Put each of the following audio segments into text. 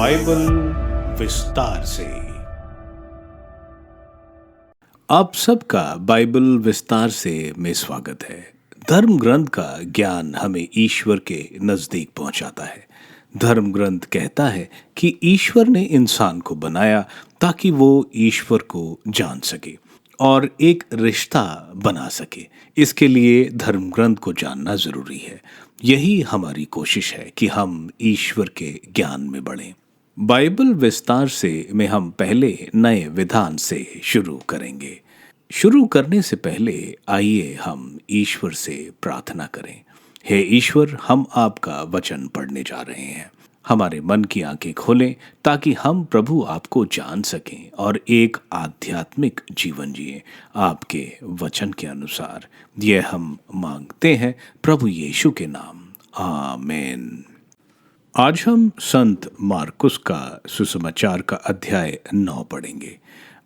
Bible विस्तार से। आप सबका बाइबल विस्तार से में स्वागत है। धर्म ग्रंथ का ज्ञान हमें ईश्वर के नजदीक पहुंचाता है। धर्म ग्रंथ कहता है कि ईश्वर ने इंसान को बनाया ताकि वो ईश्वर को जान सके और एक रिश्ता बना सके। इसके लिए धर्म ग्रंथ को जानना जरूरी है। यही हमारी कोशिश है कि हम ईश्वर के ज्ञान में बढ़ें। बाइबल विस्तार से में हम पहले नए विधान से शुरू करेंगे। शुरू करने से पहले आइए हम ईश्वर से प्रार्थना करें। हे ईश्वर, हम आपका वचन पढ़ने जा रहे हैं। हमारे मन की आंखें खोलें ताकि हम प्रभु आपको जान सकें और एक आध्यात्मिक जीवन जिए आपके वचन के अनुसार। यह हम मांगते हैं प्रभु यीशु के नाम, आमीन। आज हम संत मार्कुस का सुसमाचार का अध्याय 9 पढ़ेंगे।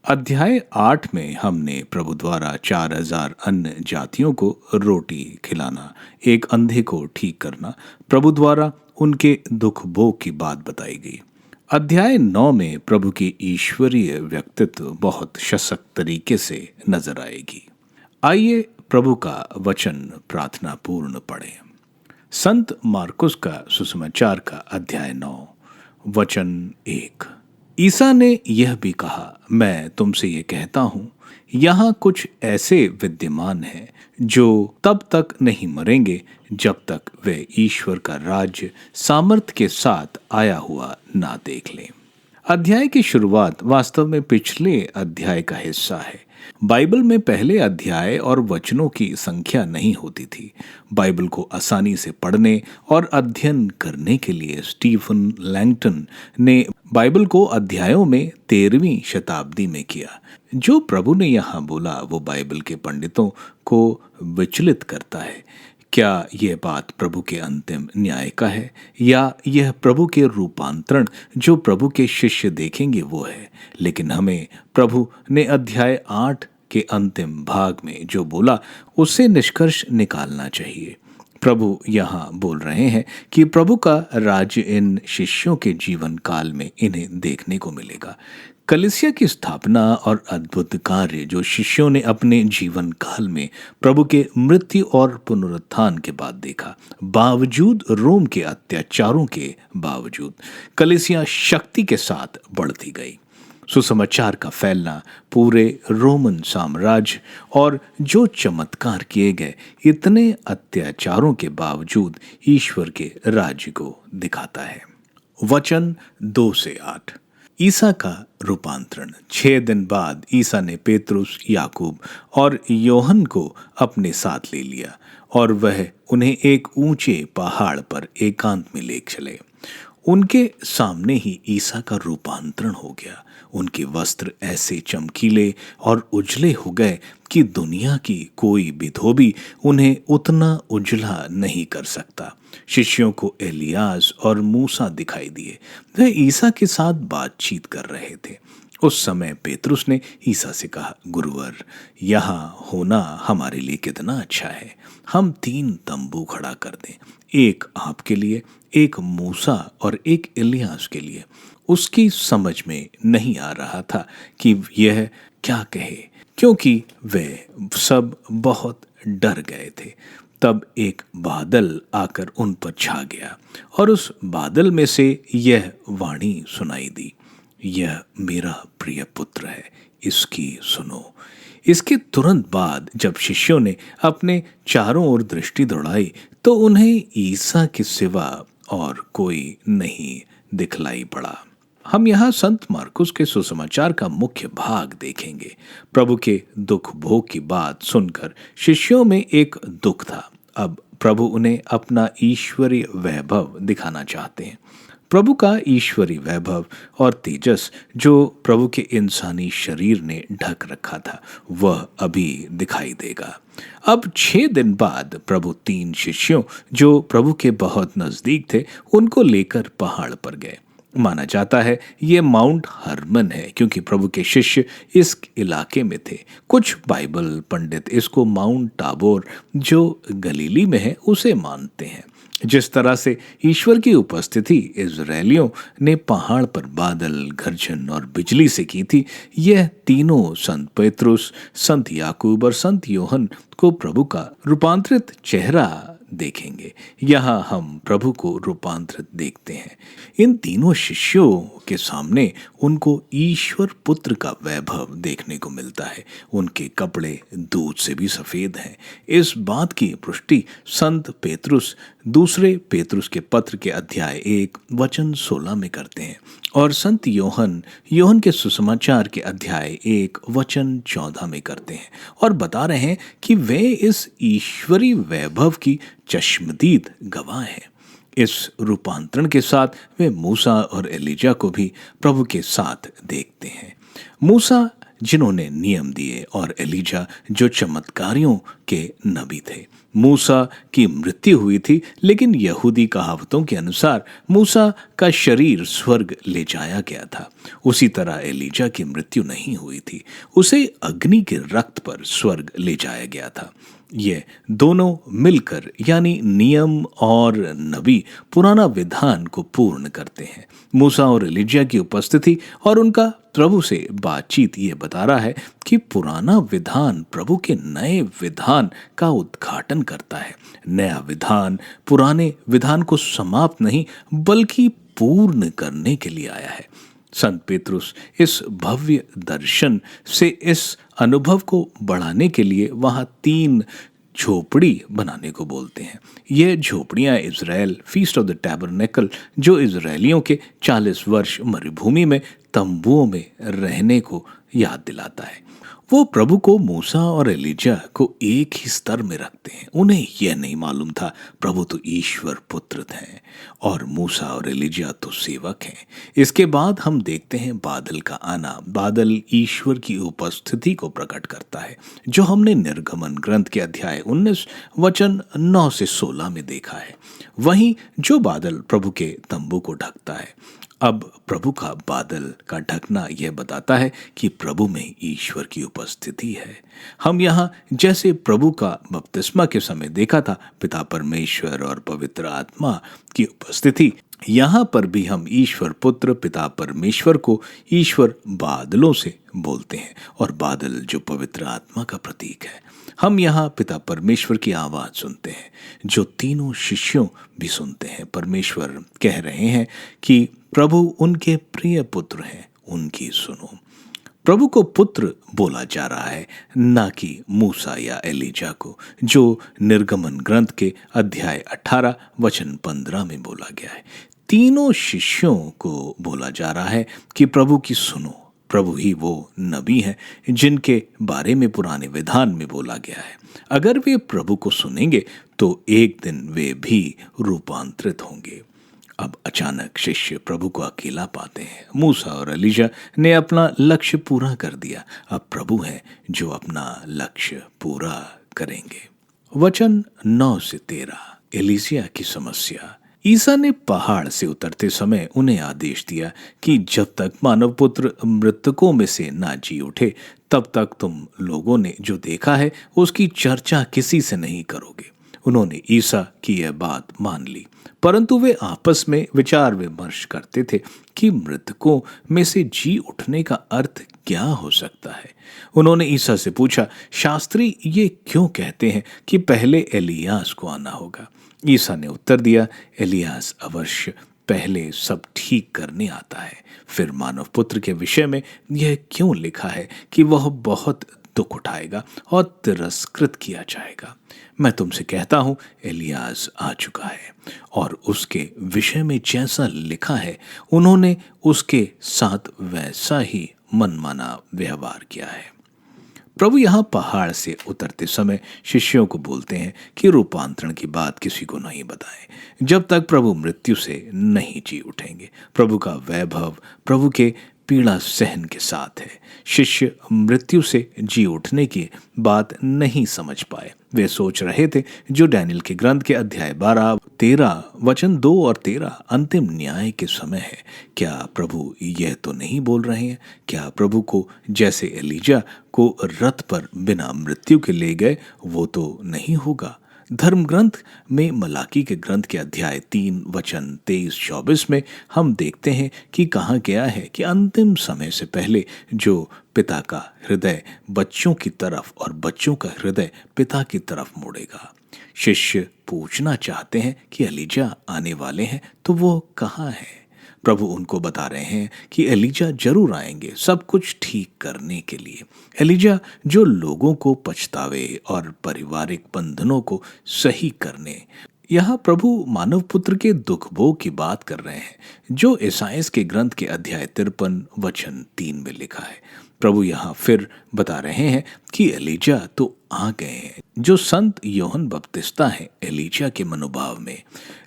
अध्याय 8 में हमने प्रभु द्वारा 4000 अन्य जातियों को रोटी खिलाना, एक अंधे को ठीक करना, प्रभु द्वारा उनके दुख भोग की बात बताई गई। अध्याय 9 में प्रभु की ईश्वरीय व्यक्तित्व बहुत सशक्त तरीके से नजर आएगी। आइए प्रभु का वचन प्रार्थना पूर्ण पढ़ें। संत मार्कुस का सुसमाचार का अध्याय 9 वचन 1। ईसा ने यह भी कहा, मैं तुमसे ये कहता हूँ, यहाँ कुछ ऐसे विद्यमान हैं जो तब तक नहीं मरेंगे जब तक वे ईश्वर का राज्य सामर्थ्य के साथ आया हुआ ना देख लें। अध्याय की शुरुआत वास्तव में पिछले अध्याय का हिस्सा है। बाइबल में पहले अध्याय और वचनों की संख्या नहीं होती थी। बाइबल को आसानी से पढ़ने और अध्ययन करने के लिए स्टीफन लैंगटन ने बाइबल को अध्यायों में 13वीं शताब्दी में किया। जो प्रभु ने यहाँ बोला वो बाइबल के पंडितों को विचलित करता है। क्या यह बात प्रभु के अंतिम न्याय का है या यह प्रभु के रूपांतरण जो प्रभु के शिष्य देखेंगे वो है? लेकिन हमें प्रभु ने अध्याय 8 के अंतिम भाग में जो बोला उससे निष्कर्ष निकालना चाहिए। प्रभु यहाँ बोल रहे हैं कि प्रभु का राज्य इन शिष्यों के जीवन काल में इन्हें देखने को मिलेगा। कलीसिया की स्थापना और अद्भुत कार्य जो शिष्यों ने अपने जीवन काल में प्रभु के मृत्यु और पुनरुत्थान के बाद देखा, बावजूद रोम के अत्याचारों के बावजूद कलीसिया शक्ति के साथ बढ़ती गई। सुसमाचार का फैलना पूरे रोमन साम्राज्य और जो चमत्कार किए गए, इतने अत्याचारों के बावजूद ईश्वर के राज्य को दिखाता है। वचन 2 से 8। ईसा का रूपांतरण। 6 दिन बाद ईसा ने पेतरुस, याकूब और योहन को अपने साथ ले लिया और वह उन्हें एक ऊंचे पहाड़ पर एकांत में ले चले। उनके सामने ही ईसा का रूपांतरण हो गया। उनके वस्त्र ऐसे चमकीले और उजले हो गए कि दुनिया की कोई भी धोबी उन्हें उतना उजला नहीं कर सकता। शिष्यों को एलियास और मूसा दिखाई दिए। वे ईसा के साथ बातचीत कर रहे थे। उस समय पेतरुस ने ईसा से कहा, गुरुवर, यहाँ होना हमारे लिए कितना अच्छा है। हम 3 तंबू खड़ा कर दें, एक आपके लिए, एक मूसा और एक इलियास के लिए। उसकी समझ में नहीं आ रहा था कि यह क्या कहे, क्योंकि वे सब बहुत डर गए थे। तब एक बादल आकर उन पर छा गया और उस बादल में से यह वाणी सुनाई दी, यह मेरा प्रिय पुत्र है, इसकी सुनो। इसके तुरंत बाद जब शिष्यों ने अपने चारों ओर दृष्टि दौड़ाई तो उन्हें ईसा के सिवा और कोई नहीं दिखलाई पड़ा। हम यहाँ संत मार्कुस के सुसमाचार का मुख्य भाग देखेंगे। प्रभु के दुख भोग की बात सुनकर शिष्यों में एक दुख था। अब प्रभु उन्हें अपना ईश्वरीय वैभव दिखाना चाहते हैं। प्रभु का ईश्वरीय वैभव और तेजस जो प्रभु के इंसानी शरीर ने ढक रखा था वह अभी दिखाई देगा। अब 6 दिन बाद प्रभु 3 शिष्यों जो प्रभु के बहुत नजदीक थे उनको लेकर पहाड़ पर गए। माना जाता है ये माउंट हर्मन है क्योंकि प्रभु के शिष्य इस इलाके में थे। कुछ बाइबल पंडित इसको माउंट टाबोर जो गलीली में है उसे मानते हैं। जिस तरह से ईश्वर की उपस्थिति इजरायलियों ने पहाड़ पर बादल, गर्जन और बिजली से की थी, यह तीनों संत पेत्रुस, संत याकूब और संत योहन को प्रभु का रूपांतरित चेहरा देखेंगे। यहाँ हम प्रभु को रूपांतरित देखते हैं। इन तीनों शिष्यों के सामने उनको ईश्वर पुत्र का वैभव देखने को मिलता है। उनके कपड़े दूध से भी सफेद हैं। इस बात की पुष्टि संत पेतरुस दूसरे पेतरुस के पत्र के अध्याय 1 वचन 16 में करते हैं, और संत योहन के सुसमाचार के अध्याय 1 वचन 14 में करते हैं, और बता रहे हैं कि वे इस ईश्वरी वैभव की चश्मदीद गवाह हैं। इस रूपांतरण के साथ वे मूसा और एलीजा को भी प्रभु के साथ देखते हैं। मूसा जिन्होंने नियम दिए और एलीजा जो चमत्कारियों के नबी थे। मूसा की मृत्यु हुई थी, लेकिन यहूदी कहावतों के अनुसार मूसा का शरीर स्वर्ग ले जाया गया था। उसी तरह एलीजा की मृत्यु नहीं हुई थी, उसे अग्नि के रक्त पर स्वर्ग ले जाया गया था। ये दोनों मिलकर यानी नियम और नबी पुराना विधान को पूर्ण करते हैं। मूसा और एलीजा की उपस्थिति और उनका प्रभु से बातचीत ये बता रहा है कि पुराना विधान प्रभु के नए विधान का उद्घाटन करता है। नया विधान पुराने विधान को समाप्त नहीं बल्कि पूर्ण करने के लिए आया है। संत पेतरुस इस भव्य दर्शन से इस अनुभव को बढ़ाने के लिए वहां 3 झोपड़ी बनाने को बोलते हैं। ये झोपड़ियां Israel feast of the tabernacle, जो इज़राइलियों के 40 वर्ष मरुभूमि में तंबुओं में रहने को याद दिलाता है। वो प्रभु को मूसा और एलीजा को एक ही स्तर में रखते हैं। उन्हें यह नहीं मालूम था प्रभु तो ईश्वर पुत्र हैं और मूसा और एलीजा तो सेवक हैं। इसके बाद हम देखते हैं बादल का आना। बादल ईश्वर की उपस्थिति को प्रकट करता है, जो हमने निर्गमन ग्रंथ के अध्याय 19 वचन 9 से 16 में देखा है। वहीं जो बादल प्रभु के तंबू को ढकता है। अब प्रभु का बादल का ढकना यह बताता है कि प्रभु में ईश्वर की उपस्थिति है। हम यहाँ जैसे प्रभु का बपतिस्मा के समय देखा था, पिता परमेश्वर और पवित्र आत्मा की उपस्थिति, यहाँ पर भी हम ईश्वर पुत्र पिता परमेश्वर को ईश्वर बादलों से बोलते हैं, और बादल जो पवित्र आत्मा का प्रतीक है। हम यहाँ पिता परमेश्वर की आवाज सुनते हैं, जो तीनों शिष्यों भी सुनते हैं। परमेश्वर कह रहे हैं कि प्रभु उनके प्रिय पुत्र हैं, उनकी सुनो। प्रभु को पुत्र बोला जा रहा है, ना कि मूसा या एलीजा को, जो निर्गमन ग्रंथ के अध्याय 18 वचन 15 में बोला गया है। तीनों शिष्यों को बोला जा रहा है कि प्रभु की सुनो। प्रभु ही वो नबी हैं जिनके बारे में पुराने विधान में बोला गया है। अगर वे प्रभु को सुनेंगे तो एक दिन वे भी रूपांतरित होंगे। अब अचानक शिष्य प्रभु को अकेला पाते हैं। मूसा और एलीजा ने अपना लक्ष्य पूरा कर दिया। अब प्रभु है जो अपना लक्ष्य पूरा करेंगे। वचन 9 से 13, एलीशिया की समस्या। ईसा ने पहाड़ से उतरते समय उन्हें आदेश दिया कि जब तक मानव पुत्र मृतकों में से ना जी उठे, तब तक तुम लोगों ने जो देखा है उसकी चर्चा किसी से नहीं करोगे। उन्होंने ईसा की यह बात मान ली, परंतु वे आपस में विचार विमर्श करते थे कि मृतकों में से जी उठने का अर्थ क्या हो सकता है। उन्होंने ईसा से पूछा, शास्त्री ये क्यों कहते हैं कि पहले एलियास को आना होगा? ईसा ने उत्तर दिया, एलियास अवश्य पहले सब ठीक करने आता है, फिर मानव पुत्र के विषय में यह क्यों लिखा है कि वह बहुत दुख उठाएगा और तिरस्कृत किया जाएगा। मैं तुमसे कहता हूं, एलियास आ चुका है और उसके विषय में जैसा लिखा है उन्होंने उसके साथ वैसा ही मनमाना व्यवहार किया है। प्रभु यहाँ पहाड़ से उतरते समय शिष्यों को बोलते हैं कि रूपांतरण की बात किसी को नहीं बताएं जब तक प्रभु मृत्यु से नहीं जी उठेंगे। प्रभु का वैभव प्रभु के पीड़ा सहन के साथ है। शिष्य मृत्यु से जी उठने की बात नहीं समझ पाए। वे सोच रहे थे जो डैनियल के ग्रंथ के अध्याय 12, 13 वचन 2 और 13 अंतिम न्याय के समय है। क्या प्रभु यह तो नहीं बोल रहे हैं? क्या प्रभु को जैसे एलीजा को रथ पर बिना मृत्यु के ले गए वो तो नहीं होगा? धर्म ग्रंथ में मलाकी के ग्रंथ के अध्याय 3 वचन 23-24 में हम देखते हैं कि कहा गया है कि अंतिम समय से पहले जो पिता का हृदय बच्चों की तरफ और बच्चों का हृदय पिता की तरफ मुड़ेगा। शिष्य पूछना चाहते हैं कि एलीजा आने वाले हैं तो वो कहाँ है। प्रभु उनको बता रहे हैं कि एलीजा जरूर आएंगे सब कुछ ठीक करने के लिए। एलीजा जो लोगों को पछतावे और पारिवारिक बंधनों को सही करने। यहाँ प्रभु मानव पुत्र के दुख भोग की बात कर रहे हैं जो ईसाइयाह के ग्रंथ के अध्याय 53 वचन 3 में लिखा है। प्रभु यहाँ फिर बता रहे हैं कि एलीजा तो आ गए हैं जो संत यूहन्ना बपतिस्ता है एलीजा के मनोभाव में,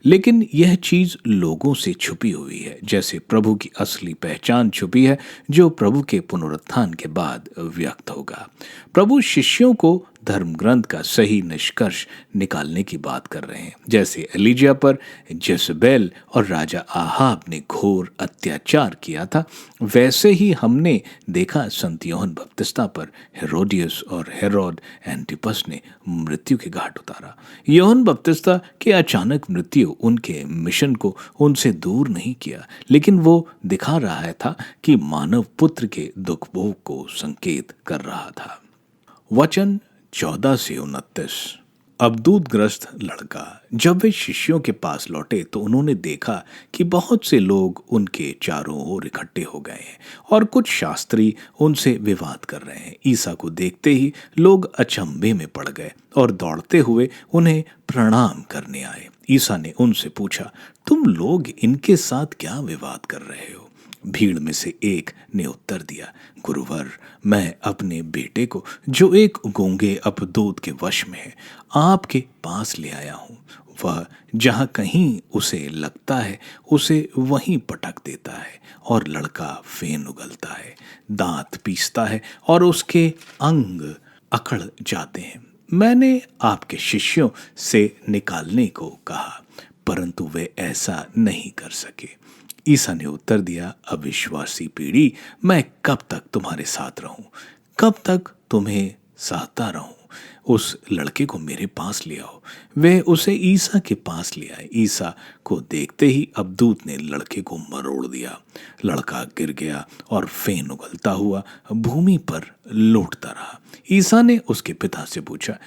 लेकिन यह चीज लोगों से छुपी हुई है जैसे प्रभु की असली पहचान छुपी है जो प्रभु के पुनरुत्थान के बाद व्यक्त होगा। प्रभु शिष्यों को धर्म ग्रंथ का सही निष्कर्ष निकालने की बात कर रहे हैं। जैसे एलीजा पर जेजबेल और राजा आहाब ने घोर अत्याचार किया था, वैसे ही हमने देखा संत यूहन्ना बपतिस्ता पर हेरोदियस और हेरोद एंटिपस ने मृत्यु के घाट उतारा। यूहन्ना बपतिस्ता की अचानक मृत्यु उनके मिशन को उनसे दूर नहीं किया, लेकिन वो दिखा रहा था कि मानव पुत्र के दुख भोग को संकेत कर रहा था। वचन 14 से 29। अबदूतग्रस्त लड़का। जब वे शिष्यों के पास लौटे तो उन्होंने देखा कि बहुत से लोग उनके चारों ओर इकट्ठे हो गए हैं और कुछ शास्त्री उनसे विवाद कर रहे हैं। ईसा को देखते ही लोग अचंभे में पड़ गए और दौड़ते हुए उन्हें प्रणाम करने आए। ईसा ने उनसे पूछा, तुम लोग इनके साथ क्या विवाद कर रहे हो? भीड़ में से एक ने उत्तर दिया, गुरुवर, मैं अपने बेटे को जो एक गूंगे अपदूत के वश में है आपके पास ले आया हूँ। वह जहाँ कहीं उसे लगता है उसे वहीं पटक देता है और लड़का फेन उगलता है, दांत पीसता है और उसके अंग अकड़ जाते हैं। मैंने आपके शिष्यों से निकालने को कहा परंतु वे ऐसा नहीं कर सके। ईसा ने उत्तर दिया, अविश्वासी पीढ़ी, मैं कब तक तुम्हारे साथ रहूं? कब तक तुम्हें सहता रहूं? उस लड़के को मेरे पास ले आओ। वे उसे ईसा के पास ले आए। ईसा को देखते ही अबदूत ने लड़के को मरोड़ दिया। लड़का गिर गया और फेन उगलता हुआ भूमि पर लौटता रहा। ईसा ने उसके पिता से पूछा,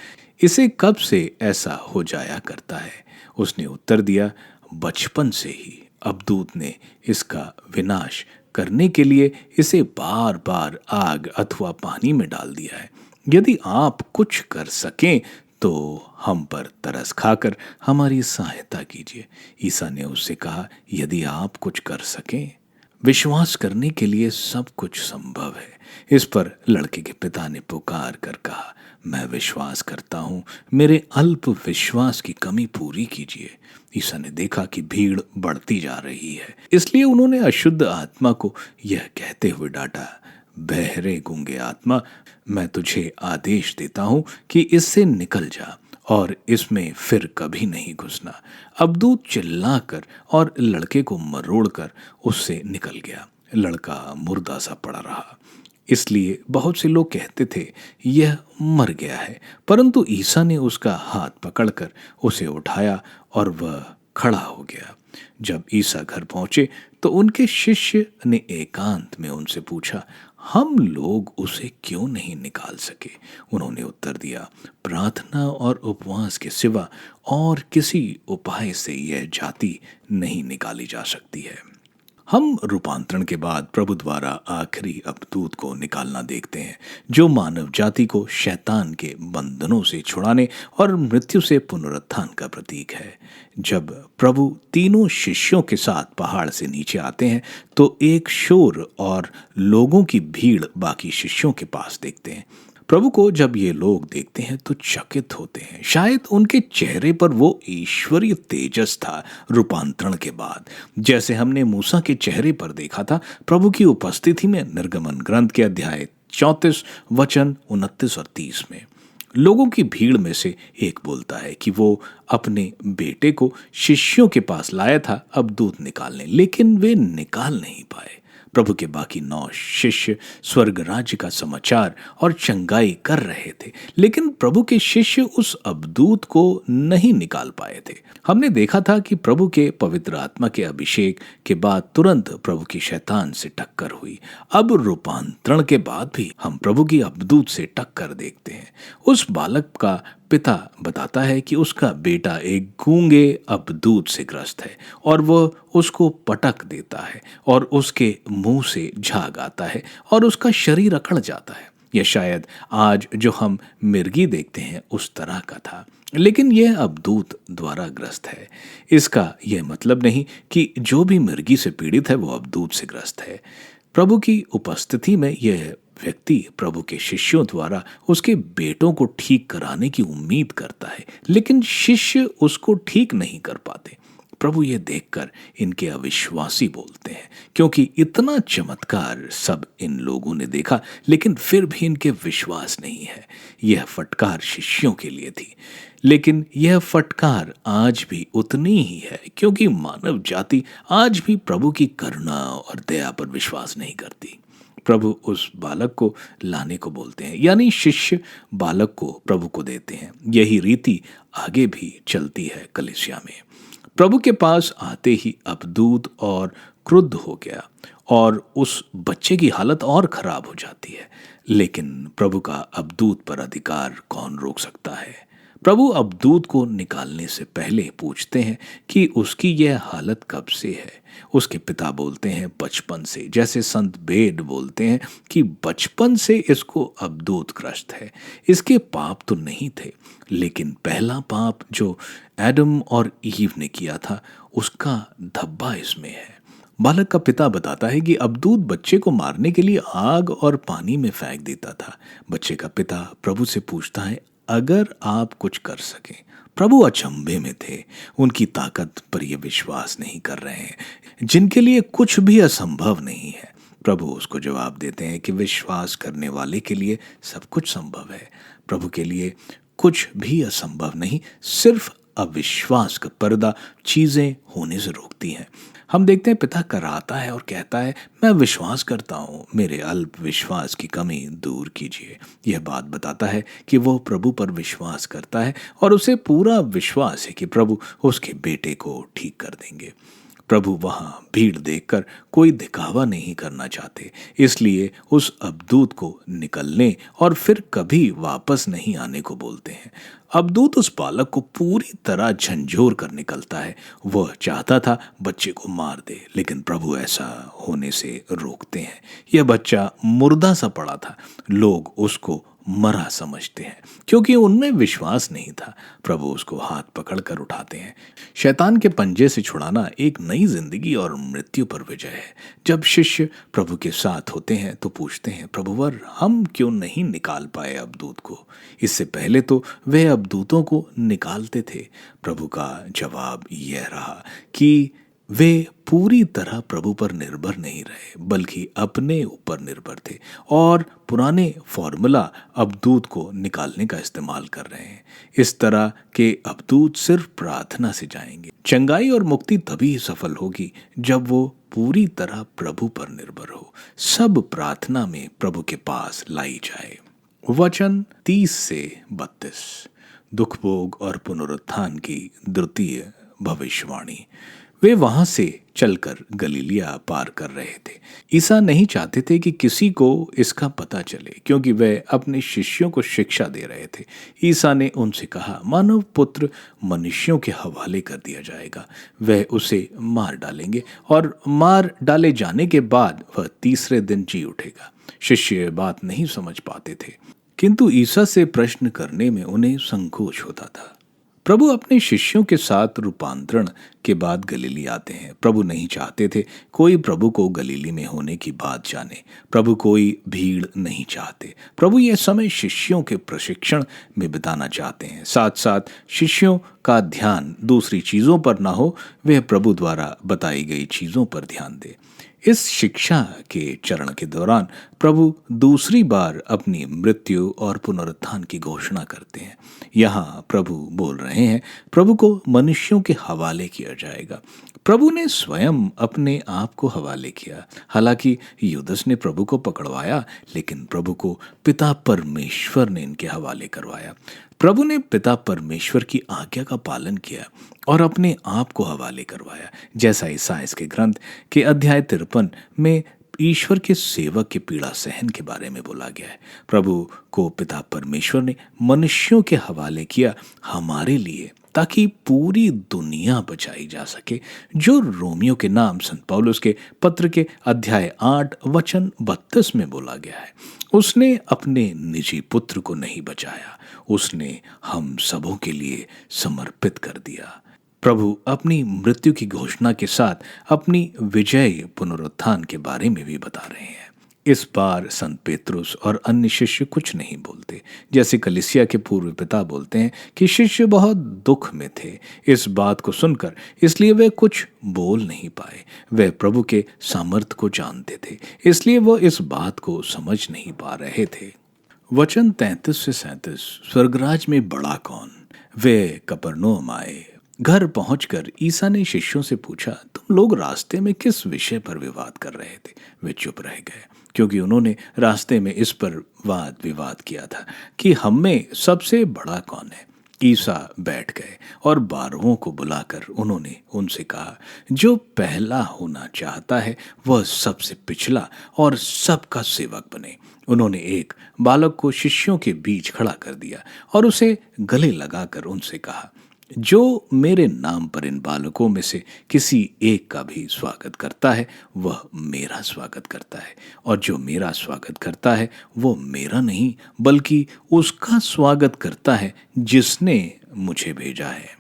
इसे कब से ऐसा हो जाया करता है? उसने उत्तर दिया, बचपन से ही। अबदूत ने इसका विनाश करने के लिए इसे बार बार आग अथवा पानी में डाल दिया है। यदि आप कुछ कर सकें तो हम पर तरस खाकर हमारी सहायता कीजिए। ईसा ने उससे कहा, यदि आप कुछ कर सकें, विश्वास करने के लिए सब कुछ संभव है। इस पर लड़के के पिता ने पुकार कर कहा, मैं विश्वास करता हूँ, मेरे अल्प विश्वास की कमी पूरी कीजिए। ईसा ने देखा कि भीड़ बढ़ती जा रही है, इसलिए उन्होंने अशुद्ध आत्मा को यह कहते हुए डांटा, बहरे गूंगे आत्मा, मैं तुझे आदेश देता हूँ कि इससे निकल जा और इसमें फिर कभी नहीं घुसना। अबदूत चिल्लाकर और लड़के को मरोड़कर उससे निकल गया। लड़का मुर्दा सा पड़ा रहा, इसलिए बहुत से लोग कहते थे यह मर गया है, परंतु ईसा ने उसका हाथ पकड़कर उसे उठाया और वह खड़ा हो गया। जब ईसा घर पहुंचे तो उनके शिष्य ने एकांत में उनसे पूछा, हम लोग उसे क्यों नहीं निकाल सके? उन्होंने उत्तर दिया, प्रार्थना और उपवास के सिवा और किसी उपाय से यह जाति नहीं निकाली जा सकती है। हम रूपांतरण के बाद प्रभु द्वारा आखिरी अबदूत को निकालना देखते हैं जो मानव जाति को शैतान के बंधनों से छुड़ाने और मृत्यु से पुनरुत्थान का प्रतीक है। जब प्रभु तीनों शिष्यों के साथ पहाड़ से नीचे आते हैं तो एक शोर और लोगों की भीड़ बाकी शिष्यों के पास देखते हैं। प्रभु को जब ये लोग देखते हैं तो चकित होते हैं। शायद उनके चेहरे पर वो ईश्वरीय तेजस था रूपांतरण के बाद, जैसे हमने मूसा के चेहरे पर देखा था प्रभु की उपस्थिति में निर्गमन ग्रंथ के अध्याय 34 वचन 29 और 30 में। लोगों की भीड़ में से एक बोलता है कि वो अपने बेटे को शिष्यों के पास लाया था अबदूत निकालने, लेकिन वे निकाल नहीं पाए। प्रभु के बाकी 9 शिष्य स्वर्ग राज्य का समाचार और चंगाई कर रहे थे, लेकिन प्रभु के शिष्य उस अवधूत को नहीं निकाल पाए थे। हमने देखा था कि प्रभु के पवित्र आत्मा के अभिषेक के बाद तुरंत प्रभु की शैतान से टक्कर हुई। अब रूपांतरण के बाद भी हम प्रभु की अवधूत से टक्कर देखते हैं। उस बालक का पिता बताता है कि उसका बेटा एक गूंगे अवधूत से ग्रस्त है और वह उसको पटक देता है और उसके मुंह से झाग आता है और उसका शरीर अकड़ जाता है। यह शायद आज जो हम मिर्गी देखते हैं उस तरह का था, लेकिन यह अवधूत द्वारा ग्रस्त है। इसका यह मतलब नहीं कि जो भी मिर्गी से पीड़ित है वो अवधूत से ग्रस्त है। प्रभु की उपस्थिति में यह व्यक्ति प्रभु के शिष्यों द्वारा उसके बेटों को ठीक कराने की उम्मीद करता है, लेकिन शिष्य उसको ठीक नहीं कर पाते। प्रभु ये देखकर इनके अविश्वासी बोलते हैं, क्योंकि इतना चमत्कार सब इन लोगों ने देखा, लेकिन फिर भी इनके विश्वास नहीं है। यह फटकार शिष्यों के लिए थी, लेकिन यह फटकार आज भी उतनी ही है, क्योंकि मानव जाति आज भी प्रभु की करुणा और दया पर विश्वास नहीं करती। प्रभु उस बालक को लाने को बोलते हैं, यानी शिष्य बालक को प्रभु को देते हैं। यही रीति आगे भी चलती है कलीसिया में। प्रभु के पास आते ही अवधूत और क्रुद्ध हो गया और उस बच्चे की हालत और खराब हो जाती है, लेकिन प्रभु का अवधूत पर अधिकार कौन रोक सकता है। प्रभु अवधूत को निकालने से पहले पूछते हैं कि उसकी यह हालत कब से है। उसके पिता बोलते हैं बचपन से, जैसे संत बेड बोलते हैं कि बचपन से इसको अवधूत ग्रस्त है। इसके पाप तो नहीं थे, लेकिन पहला पाप जो एडम और ईव ने किया था उसका धब्बा इसमें है। बालक का पिता बताता है कि अवधूत बच्चे को मारने के लिए आग और पानी में फेंक देता था। बच्चे का पिता प्रभु से पूछता है, अगर आप कुछ कर सकें। प्रभु अचंभे में थे, उनकी ताकत पर ये विश्वास नहीं कर रहे हैं, जिनके लिए कुछ भी असंभव नहीं है। प्रभु उसको जवाब देते हैं कि विश्वास करने वाले के लिए सब कुछ संभव है। प्रभु के लिए कुछ भी असंभव नहीं, सिर्फ अविश्वास का पर्दा चीजें होने से रोकती हैं। हम देखते हैं पिता कराता है और कहता है, मैं विश्वास करता हूँ, मेरे अल्प विश्वास की कमी दूर कीजिए। यह बात बताता है कि वो प्रभु पर विश्वास करता है और उसे पूरा विश्वास है कि प्रभु उसके बेटे को ठीक कर देंगे। प्रभु वहां भीड़ देखकर कोई दिखावा नहीं करना चाहते, इसलिए उस अवधूत को निकलने और फिर कभी वापस नहीं आने को बोलते हैं। अवधूत उस बालक को पूरी तरह झंझोर कर निकलता है। वह चाहता था बच्चे को मार दे, लेकिन प्रभु ऐसा होने से रोकते हैं। यह बच्चा मुर्दा सा पड़ा था। लोग उसको मरा समझते हैं, क्योंकि उनमें विश्वास नहीं था। प्रभु उसको हाथ पकड़कर उठाते हैं। शैतान के पंजे से छुड़ाना एक नई जिंदगी और मृत्यु पर विजय है। जब शिष्य प्रभु के साथ होते हैं तो पूछते हैं, प्रभुवर हम क्यों नहीं निकाल पाए अवधूत को? इससे पहले तो वे अवधूतों को निकालते थे। प्रभु का जवाब यह रहा कि वे पूरी तरह प्रभु पर निर्भर नहीं रहे, बल्कि अपने ऊपर निर्भर थे और पुराने फॉर्मूला अवधूत को निकालने का इस्तेमाल कर रहे हैं। इस तरह के अवधूत सिर्फ प्रार्थना से जाएंगे। चंगाई और मुक्ति तभी सफल होगी जब वो पूरी तरह प्रभु पर निर्भर हो। सब प्रार्थना में प्रभु के पास लाई जाए। वचन 30 से 32। दुख भोग और पुनरुत्थान की द्वितीय भविष्यवाणी। वे वहां से चलकर गलीलिया पार कर रहे थे। ईसा नहीं चाहते थे कि किसी को इसका पता चले, क्योंकि वे अपने शिष्यों को शिक्षा दे रहे थे। ईसा ने उनसे कहा, मानव पुत्र मनुष्यों के हवाले कर दिया जाएगा। वह उसे मार डालेंगे और मार डाले जाने के बाद वह तीसरे दिन जी उठेगा। शिष्य बात नहीं समझ पाते थे, किंतु ईसा से प्रश्न करने में उन्हें संकोच होता था। प्रभु अपने शिष्यों के साथ रूपांतरण के बाद गलीली आते हैं। प्रभु नहीं चाहते थे कोई प्रभु को गलीली में होने की बात जाने। प्रभु कोई भीड़ नहीं चाहते। प्रभु यह समय शिष्यों के प्रशिक्षण में बिताना चाहते हैं। साथ साथ शिष्यों का ध्यान दूसरी चीजों पर ना हो, वह प्रभु द्वारा बताई गई चीजों पर ध्यान दे। इस शिक्षा के चरण के दौरान प्रभु दूसरी बार अपनी मृत्यु और पुनरुत्थान की घोषणा करते हैं। यहाँ प्रभु बोल रहे हैं, प्रभु को मनुष्यों के हवाले किया जाएगा। प्रभु ने स्वयं अपने आप को हवाले किया। हालांकि यूदस ने प्रभु को पकड़वाया, लेकिन प्रभु को पिता परमेश्वर ने इनके हवाले करवाया। प्रभु ने पिता परमेश्वर की आज्ञा का पालन किया और अपने आप को हवाले करवाया, जैसा ईसाइया के ग्रंथ के अध्याय 53 में ईश्वर के सेवक के पीड़ा सहन के बारे में बोला गया है। प्रभु को पिता परमेश्वर ने मनुष्यों के हवाले किया हमारे लिए, ताकि पूरी दुनिया बचाई जा सके, जो रोमियो के नाम संत पौलुस के पत्र के अध्याय 8 वचन 32 में बोला गया है। उसने अपने निजी पुत्र को नहीं बचाया, उसने हम सबों के लिए समर्पित कर दिया। प्रभु अपनी मृत्यु की घोषणा के साथ अपनी विजय पुनरुत्थान के बारे में भी बता रहे हैं। इस बार संत पेतरुस और अन्य शिष्य कुछ नहीं बोलते, जैसे कलीसिया के पूर्व पिता बोलते हैं कि शिष्य बहुत दुख में थे इस बात को सुनकर, इसलिए वे कुछ बोल नहीं पाए। वे प्रभु के सामर्थ्य को जानते थे, इसलिए वो इस बात को समझ नहीं पा रहे थे। वचन 33 से 37, स्वर्गराज में बड़ा कौन? वे कफरनहूम आए। घर पहुंचकर ईसा ने शिष्यों से पूछा, तुम लोग रास्ते में किस विषय पर विवाद कर रहे थे? वे चुप रह गए, क्योंकि उन्होंने रास्ते में इस पर वाद विवाद किया था कि हम में सबसे बड़ा कौन है। ईसा बैठ गए और 12 को बुलाकर उन्होंने उनसे कहा, जो पहला होना चाहता है वह सबसे पिछला और सबका सेवक बने। उन्होंने एक बालक को शिष्यों के बीच खड़ा कर दिया और उसे गले लगाकर उनसे कहा, जो मेरे नाम पर इन बालकों में से किसी एक का भी स्वागत करता है वह मेरा स्वागत करता है, और जो मेरा स्वागत करता है वो मेरा नहीं बल्कि उसका स्वागत करता है जिसने मुझे भेजा है।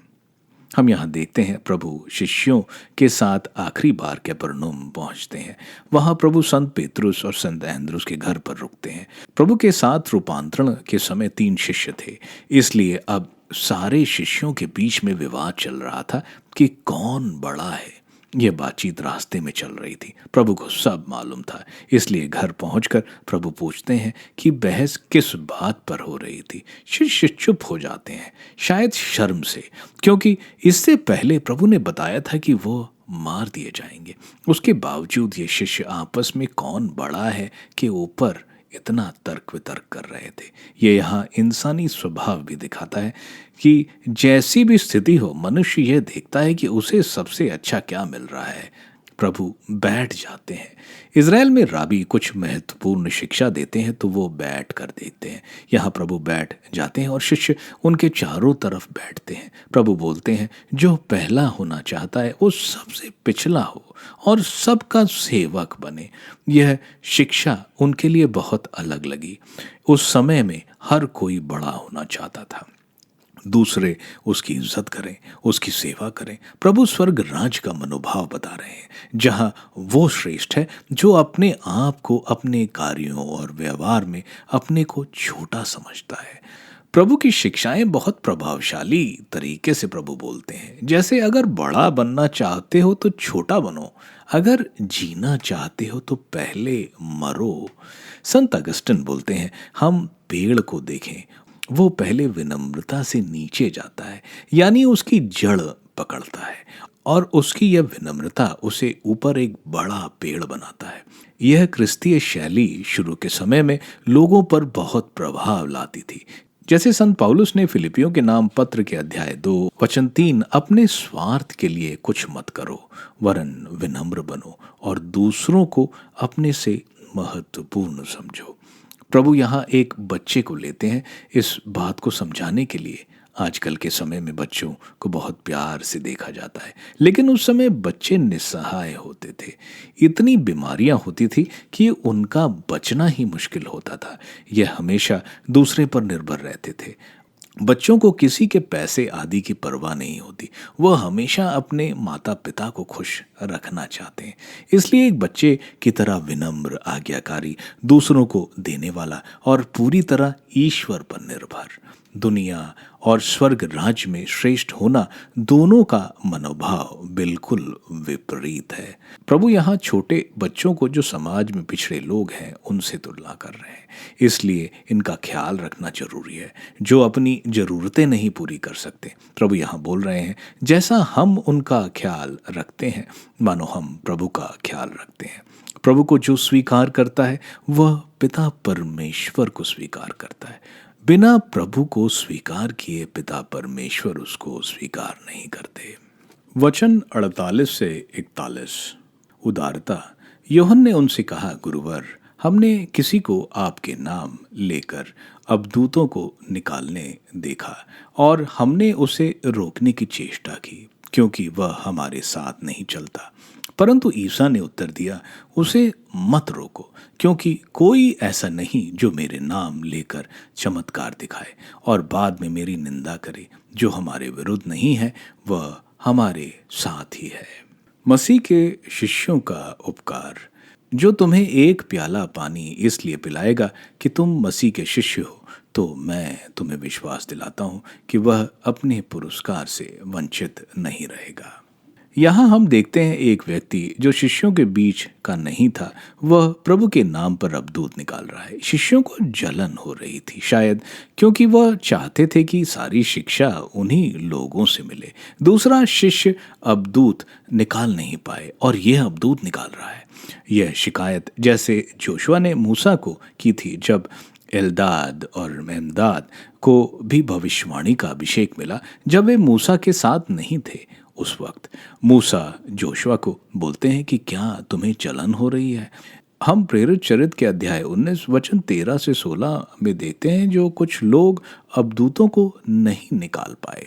हम यहाँ देखते हैं प्रभु शिष्यों के साथ आखिरी बार कफरनहूम पहुँचते हैं। वहाँ प्रभु संत पेतरुस और संत एंद्रुस के घर पर रुकते हैं। प्रभु के साथ रूपांतरण के समय 3 शिष्य थे, इसलिए अब सारे शिष्यों के बीच में विवाद चल रहा था कि कौन बड़ा है। यह बातचीत रास्ते में चल रही थी। प्रभु को सब मालूम था, इसलिए घर पहुंचकर प्रभु पूछते हैं कि बहस किस बात पर हो रही थी। शिष्य चुप हो जाते हैं, शायद शर्म से, क्योंकि इससे पहले प्रभु ने बताया था कि वो मार दिए जाएंगे। उसके बावजूद ये शिष्य आपस में कौन बड़ा है के ऊपर इतना तर्क वितर्क कर रहे थे। ये यहाँ इंसानी स्वभाव भी दिखाता है कि जैसी भी स्थिति हो, मनुष्य यह देखता है कि उसे सबसे अच्छा क्या मिल रहा है। प्रभु बैठ जाते हैं। इज़राइल में राबी कुछ महत्वपूर्ण शिक्षा देते हैं तो वो बैठ कर देखते हैं। यहाँ प्रभु बैठ जाते हैं और शिष्य उनके चारों तरफ बैठते हैं। प्रभु बोलते हैं, जो पहला होना चाहता है वो सबसे पिछला हो और सबका सेवक बने। यह शिक्षा उनके लिए बहुत अलग लगी। उस समय में हर कोई बड़ा होना चाहता था, दूसरे उसकी इज्जत करें, उसकी सेवा करें। प्रभु स्वर्ग राज का मनोभाव बता रहे हैं, जहां वो श्रेष्ठ है जो अपने आप को अपने कार्यों और व्यवहार में अपने को छोटा समझता है। प्रभु की शिक्षाएं बहुत प्रभावशाली तरीके से प्रभु बोलते हैं, जैसे अगर बड़ा बनना चाहते हो तो छोटा बनो, अगर जीना चाहते हो तो पहले मरो। संत अगस्टिन बोलते हैं, हम पेड़ को देखें, वो पहले विनम्रता से नीचे जाता है, यानी उसकी जड़ पकड़ता है, और उसकी यह विनम्रता उसे ऊपर एक बड़ा पेड़ बनाता है। यह क्रिस्तीय शैली शुरू के समय में लोगों पर बहुत प्रभाव लाती थी। जैसे संत पौलुस ने फिलिपियों के नाम पत्र के अध्याय 2 वचन 3, अपने स्वार्थ के लिए कुछ मत करो, वरन विनम्र बनो और दूसरों को अपने से महत्वपूर्ण समझो। प्रभु यहाँ एक बच्चे को लेते हैं इस बात को समझाने के लिए। आजकल के समय में बच्चों को बहुत प्यार से देखा जाता है, लेकिन उस समय बच्चे निस्सहाय होते थे। इतनी बीमारियां होती थी कि उनका बचना ही मुश्किल होता था। यह हमेशा दूसरे पर निर्भर रहते थे। बच्चों को किसी के पैसे आदि की परवाह नहीं होती, वह हमेशा अपने माता पिता को खुश रखना चाहते हैं। इसलिए एक बच्चे की तरह विनम्र, आज्ञाकारी, दूसरों को देने वाला और पूरी तरह ईश्वर पर निर्भर। दुनिया और स्वर्ग राज्य में श्रेष्ठ होना, दोनों का मनोभाव बिल्कुल विपरीत है। प्रभु यहाँ छोटे बच्चों को, जो समाज में पिछड़े लोग हैं, उनसे तुलना कर रहे हैं। इसलिए इनका ख्याल रखना जरूरी है, जो अपनी जरूरतें नहीं पूरी कर सकते। प्रभु यहाँ बोल रहे हैं, जैसा हम उनका ख्याल रखते हैं, मानो हम प्रभु का ख्याल रखते हैं। प्रभु को जो स्वीकार करता है वह पिता परमेश्वर को स्वीकार करता है। बिना प्रभु को स्वीकार किए पिता परमेश्वर उसको स्वीकार नहीं करते। वचन 48 से 41। उदारता। यूहन्ना ने उनसे कहा, गुरुवर, हमने किसी को आपके नाम लेकर अबदूतों को निकालने देखा और हमने उसे रोकने की चेष्टा की, क्योंकि वह हमारे साथ नहीं चलता। परंतु ईसा ने उत्तर दिया, उसे मत रोको, क्योंकि कोई ऐसा नहीं जो मेरे नाम लेकर चमत्कार दिखाए और बाद में मेरी निंदा करे। जो हमारे विरुद्ध नहीं है वह हमारे साथ ही है। मसीह के शिष्यों का उपकार। जो तुम्हें एक प्याला पानी इसलिए पिलाएगा कि तुम मसीह के शिष्य हो, तो मैं तुम्हें विश्वास दिलाता हूं कि वह अपने पुरस्कार से वंचित नहीं रहेगा। यहाँ हम देखते हैं एक व्यक्ति जो शिष्यों के बीच का नहीं था, वह प्रभु के नाम पर अबदूत निकाल रहा है। शिष्यों को जलन हो रही थी, शायद क्योंकि वह चाहते थे कि सारी शिक्षा उन्हीं लोगों से मिले। दूसरा शिष्य अबदूत निकाल नहीं पाए और यह अबदूत निकाल रहा है। यह शिकायत जैसे जोशुआ ने मूसा को की थी, जब एल्दाद और मेमदाद को भी भविष्यवाणी का अभिषेक मिला, जब वे मूसा के साथ नहीं थे। उस वक्त मूसा जोशुआ को बोलते हैं कि क्या तुम्हें जलन हो रही है। हम प्रेरित चरित के अध्याय 19 वचन 13 से 16 में देखते हैं, जो कुछ लोग अबदूतों को नहीं निकाल पाए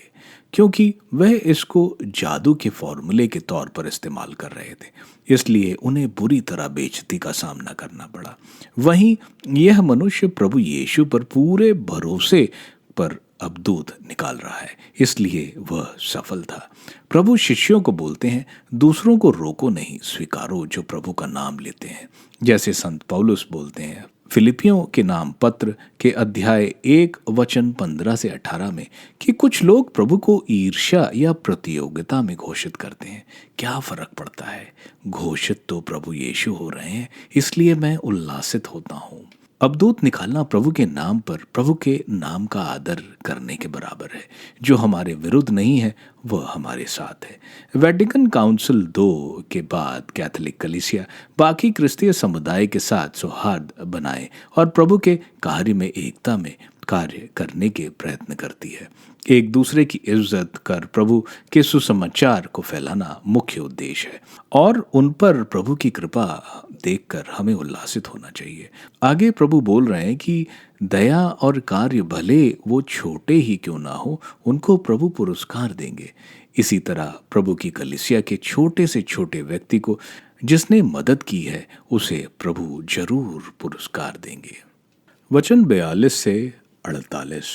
क्योंकि वह इसको जादू के फॉर्मूले के तौर पर इस्तेमाल कर रहे थे, इसलिए उन्हें बुरी तरह बेइज्जती का सामना करना पड़ा। वहीं यह मनुष्य प्रभु यीशु पर पूरे भरोसे पर अबदूत निकाल रहा है, इसलिए वह सफल था। प्रभु शिष्यों को बोलते हैं, दूसरों को रोको नहीं, स्वीकारो जो प्रभु का नाम लेते हैं। जैसे संत पौलुस बोलते हैं फिलिपियों के नाम पत्र के अध्याय 1 वचन 15 से 18 में कि कुछ लोग प्रभु को ईर्ष्या या प्रतियोगिता में घोषित करते हैं। क्या फर्क पड़ता है, घोषित तो प्रभु यीशु हो रहे हैं, इसलिए मैं उल्लासित होता हूँ। अबदूत निकालना प्रभु के नाम पर प्रभु के नाम का आदर करने के बराबर है। जो हमारे विरुद्ध नहीं है वह हमारे साथ है। वेटिकन काउंसिल 2 के बाद कैथोलिक कलीसिया बाकी क्रिस्तीय समुदाय के साथ सौहार्द बनाए और प्रभु के कार्य में एकता में कार्य करने के प्रयत्न करती है। एक दूसरे की इज्जत कर प्रभु के सुसमाचार को फैलाना मुख्य उद्देश्य है और उन पर प्रभु की कृपा देखकर हमें उल्लासित होना चाहिए। आगे प्रभु बोल रहे हैं कि दया और कार्य भले वो छोटे ही क्यों ना हो, उनको प्रभु पुरस्कार देंगे। इसी तरह प्रभु की कलीसिया के छोटे से छोटे व्यक्ति को जिसने मदद की है, उसे प्रभु जरूर पुरस्कार देंगे। वचन 42 से 48।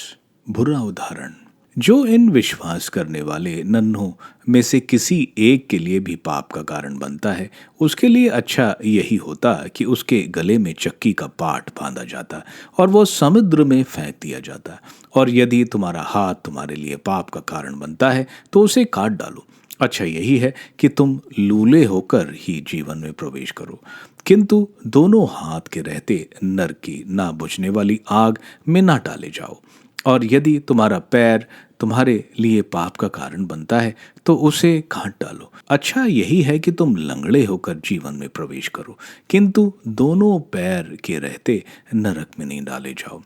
बुरा उदाहरण। जो इन विश्वास करने वाले नन्हों में से किसी एक के लिए भी पाप का कारण बनता है, उसके लिए अच्छा यही होता कि उसके गले में चक्की का पाट बांधा जाता और वो समुद्र में फेंक दिया जाता। और यदि तुम्हारा हाथ तुम्हारे लिए पाप का कारण बनता है तो उसे काट डालो। अच्छा यही है कि तुम लूले होकर ही जीवन में प्रवेश करो, किंतु दोनों हाथ के रहते नरक की ना बुझने वाली आग में ना डाले जाओ। और यदि तुम्हारा पैर तुम्हारे लिए पाप का कारण बनता है तो उसे काट डालो। अच्छा यही है कि तुम लंगड़े होकर जीवन में प्रवेश करो, किंतु दोनों पैर के रहते नरक में नहीं डाले जाओ।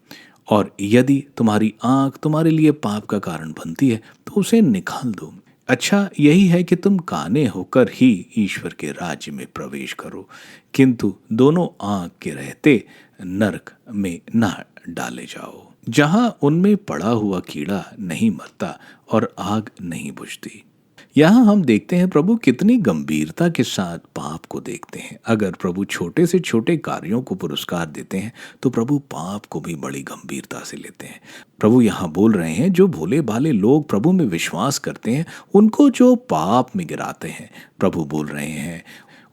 और यदि तुम्हारी आंख तुम्हारे लिए पाप का कारण बनती है तो उसे निकाल दो। अच्छा यही है कि तुम काने होकर ही ईश्वर के राज्य में प्रवेश करो, किंतु दोनों आंख के रहते नरक में ना डाले जाओ, जहां उनमें पड़ा हुआ कीड़ा नहीं मरता और आग नहीं बुझती। यहाँ हम देखते हैं प्रभु कितनी गंभीरता के साथ पाप को देखते हैं। अगर प्रभु छोटे से छोटे कार्यों को पुरस्कार देते हैं तो प्रभु पाप को भी बड़ी गंभीरता से लेते हैं। प्रभु यहाँ बोल रहे हैं, जो भोले भाले लोग प्रभु में विश्वास करते हैं उनको जो पाप में गिराते हैं, प्रभु बोल रहे हैं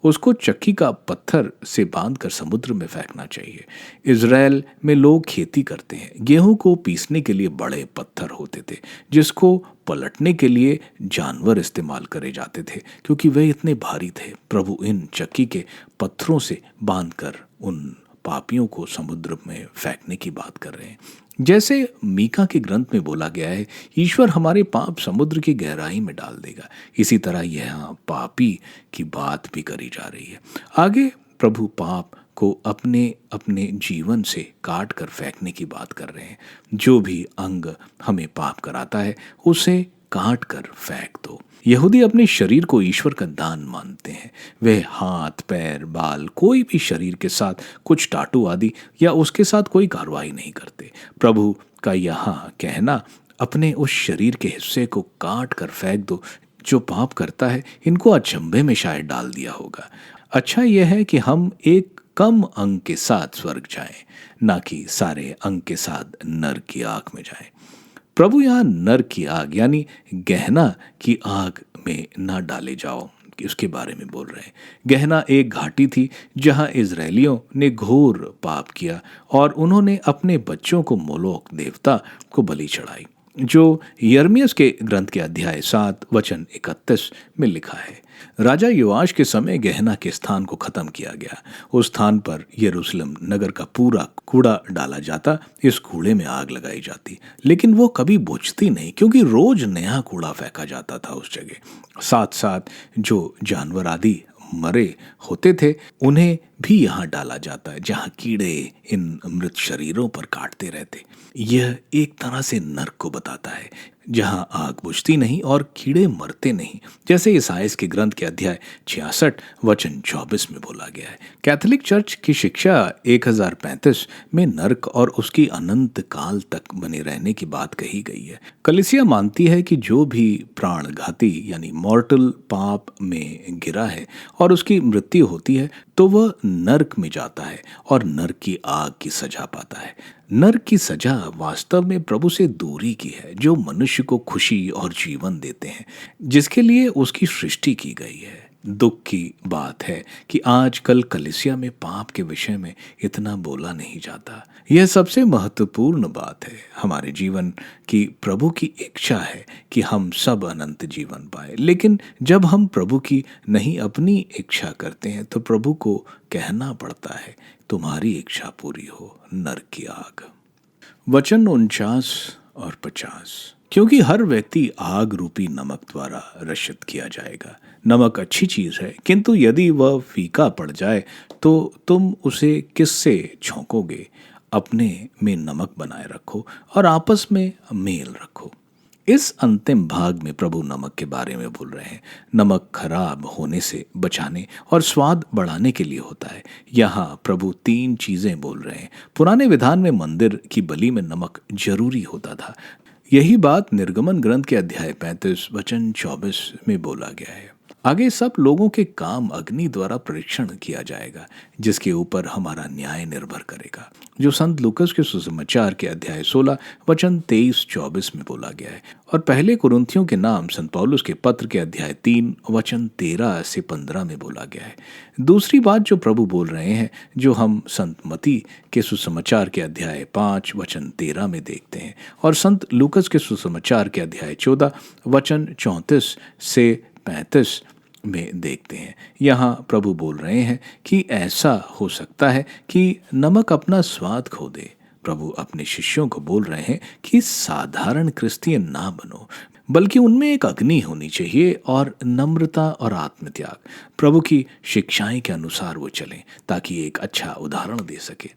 उसको चक्की का पत्थर से बांधकर समुद्र में फेंकना चाहिए। इज़राइल में लोग खेती करते हैं। गेहूं को पीसने के लिए बड़े पत्थर होते थे, जिसको पलटने के लिए जानवर इस्तेमाल करे जाते थे, क्योंकि वे इतने भारी थे। प्रभु इन चक्की के पत्थरों से बांधकर उन पापियों को समुद्र में फेंकने की बात कर रहे हैं। जैसे मीका के ग्रंथ में बोला गया है, ईश्वर हमारे पाप समुद्र की गहराई में डाल देगा। इसी तरह यह पापी की बात भी करी जा रही है। आगे प्रभु पाप को अपने अपने जीवन से काट कर फेंकने की बात कर रहे हैं। जो भी अंग हमें पाप कराता है उसे काट कर फेंक दो। यहूदी अपने शरीर को ईश्वर का दान मानते हैं। वे हाथ, पैर, बाल, कोई भी शरीर के साथ कुछ टाटू आदि या उसके साथ कोई कार्रवाई नहीं करते। प्रभु का यहाँ कहना, अपने उस शरीर के हिस्से को काट कर फेंक दो जो पाप करता है, इनको अचंभे में शायद डाल दिया होगा। अच्छा यह है कि हम एक कम अंग के साथ स्वर्ग जाएं, ना कि सारे अंग के साथ नरक की आग में जाएं। प्रभु यहाँ नरक की आग यानी गहना की आग में ना डाले जाओ कि उसके बारे में बोल रहे हैं। गहना एक घाटी थी जहाँ इजरायलियों ने घोर पाप किया और उन्होंने अपने बच्चों को मोलोक देवता को बलि चढ़ाई, जो यिर्मयाह के ग्रंथ के अध्याय 7 वचन 31 में लिखा है। राजा योआश के समय गहना के स्थान को खत्म किया गया। उस स्थान पर यरूशलेम नगर का पूरा कूड़ा डाला जाता, इस कूड़े में आग लगाई जाती, लेकिन वो कभी बुझती नहीं, क्योंकि रोज नया कूड़ा फेंका जाता था उस जगह। साथ साथ जो जानवर आदि मरे होते थे उन्हें भी यहाँ डाला जाता है, जहाँ कीड़े इन मृत शरीरों पर काटते रहते। यह एक तरह से नरक को बताता है, जहाँ आग बुझती नहीं और कीड़े मरते नहीं, जैसे ईसाइयाह के ग्रंथ के अध्याय 66 वचन 24 में बोला गया है। कैथोलिक चर्च की शिक्षा 1035 में नरक और उसकी अनंत काल तक बने रहने की बात कही गई है। कलीसिया मानती है कि जो भी प्राणघाती यानी मॉर्टल पाप में गिरा है और उसकी मृत्यु होती है तो वह नरक में जाता है और नरक की आग की सजा पाता है। नरक की सजा वास्तव में प्रभु से दूरी की है, जो मनुष्य को खुशी और जीवन देते हैं, जिसके लिए उसकी सृष्टि की गई है। दुख की बात है कि आजकल कलीसिया में पाप के विषय में इतना बोला नहीं जाता। यह सबसे महत्वपूर्ण बात है। हमारे जीवन की प्रभु की इच्छा है कि हम सब अनंत जीवन पाए, लेकिन जब हम प्रभु की नहीं अपनी इच्छा करते हैं तो प्रभु को कहना पड़ता है, तुम्हारी इच्छा पूरी हो, नरक की आग। वचन 49 और 50। क्योंकि हर व्यक्ति आग रूपी नमक द्वारा रक्षित किया जाएगा। नमक अच्छी चीज है, किंतु यदि वह फीका पड़ जाए तो तुम उसे किससे छौंकोगे? अपने में नमक बनाए रखो और आपस में मेल रखो। इस अंतिम भाग में प्रभु नमक के बारे में बोल रहे हैं। नमक खराब होने से बचाने और स्वाद बढ़ाने के लिए होता है। यहाँ प्रभु 3 चीजें बोल रहे हैं। पुराने विधान में मंदिर की बलि में नमक जरूरी होता था। यही बात निर्गमन ग्रंथ के अध्याय 35 वचन 24 में बोला गया है। आगे सब लोगों के काम अग्नि द्वारा परीक्षण किया जाएगा, जिसके ऊपर हमारा न्याय निर्भर करेगा, जो संत लूकस के सुसमाचार के अध्याय 16 वचन 23-24 में बोला गया है। और पहले कुरिन्थियों के नाम संत पौलुस के पत्र के अध्याय 3 वचन 13 से 15 में बोला गया है। दूसरी बात जो प्रभु बोल रहे हैं, जो हम संत मती के सुसमाचार के अध्याय 5 वचन 13 में देखते हैं और संत लूकस के सुसमाचार के अध्याय 14 वचन 34 से 35 में देखते हैं। यहाँ प्रभु बोल रहे हैं कि ऐसा हो सकता है कि नमक अपना स्वाद खो दे। प्रभु अपने शिष्यों को बोल रहे हैं कि साधारण क्रिश्चियन ना बनो, बल्कि उनमें एक अग्नि होनी चाहिए और नम्रता और आत्मत्याग। प्रभु की शिक्षाएं के अनुसार वो चलें ताकि एक अच्छा उदाहरण दे सके।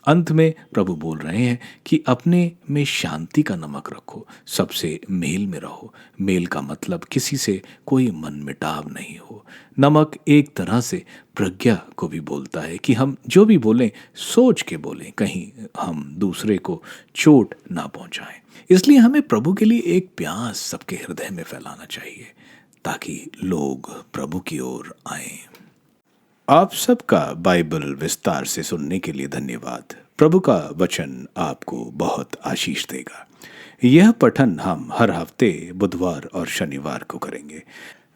अंत में प्रभु बोल रहे हैं कि अपने में शांति का नमक रखो, सबसे मेल में रहो। मेल का मतलब किसी से कोई मनमुटाव नहीं हो। नमक एक तरह से प्रज्ञा को भी बोलता है कि हम जो भी बोलें सोच के बोलें, कहीं हम दूसरे को चोट ना पहुंचाएं। इसलिए हमें प्रभु के लिए एक प्यास सबके हृदय में फैलाना चाहिए ताकि लोग प्रभु की ओर आएं। आप सबका बाइबल विस्तार से सुनने के लिए धन्यवाद। प्रभु का वचन आपको बहुत आशीष देगा। यह पठन हम हर हफ्ते बुधवार और शनिवार को करेंगे।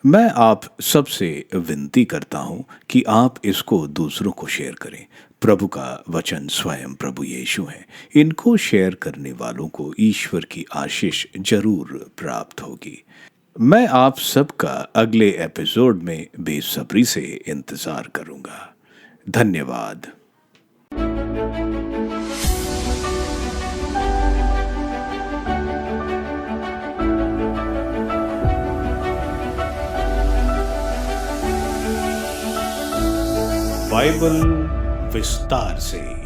मैं आप सबसे विनती करता हूं कि आप इसको दूसरों को शेयर करें। प्रभु का वचन स्वयं प्रभु यीशु है। इनको शेयर करने वालों को ईश्वर की आशीष जरूर प्राप्त होगी। मैं आप सबका अगले एपिसोड में बेसब्री से इंतजार करूंगा। धन्यवाद। बाइबल विस्तार से।